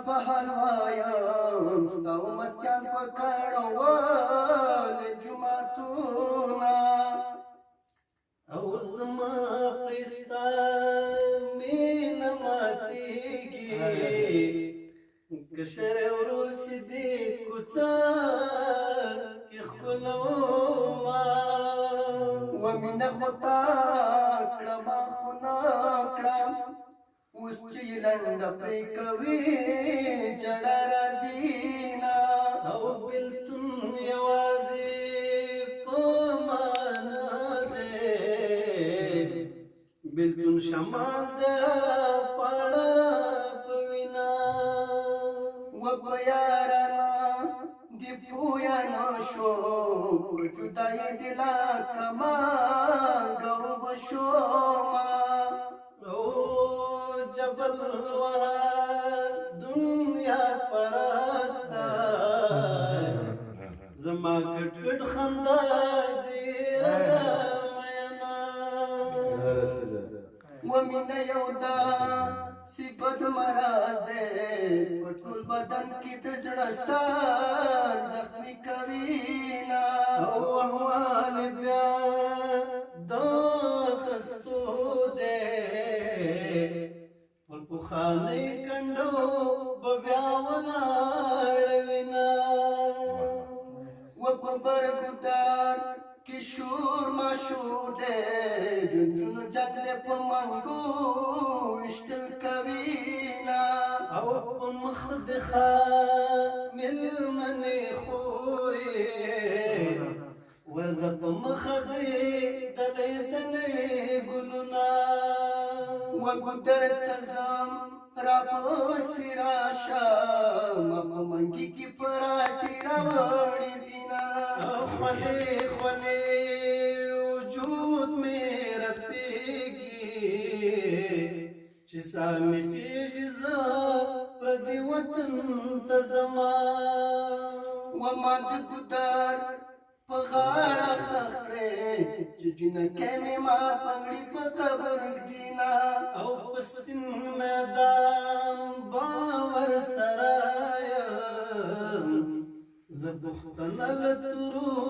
په حال وایم ستا امتیان په کړول جوماتونه او زما پرستا مینه ماتیږي کشر ورور چې دې کوڅه کې ښکلومه ومینه خو تا کړه ما خو نه کړه اوس چې لنډه پرې کوي جړه راځي نه او بېلتون یوازې په معنا دی بېلتون شمال دی پاړه په وینا و په یارانه دې پویه نه شو په جدایي دې لا کمانګه وبه شومه جبل دنیا پرستا زما کټ کټ خندا دې ردا مینا ومینه یو دا صفت مرض دی په ټول بدن کې د زړه سر زخمي کوي نه او احوال بیا د خستو دی پر پخانۍ کنډو به بیا ولاړ وینا و په برګدار کې شور ماشور دی د نجونو جنګ دی په منګو ویشتل کوي نه او په مخ د مېلمنې خورې ورځه په مخ دې دلې دلې ګلونه وګدر تزم را پسې راشه ما په منګي کې پراټې راوړې دینه خولې خولې وجود مې رپېږي چې ساه مې خېژي زه پردي وطن ته ځمه وما د ګدر په غاړه خښ کړې چې جنکۍ مې ما پنګړي په قبر ږدينه او په سپین میدان باور سره یم زه پښتنه له تورو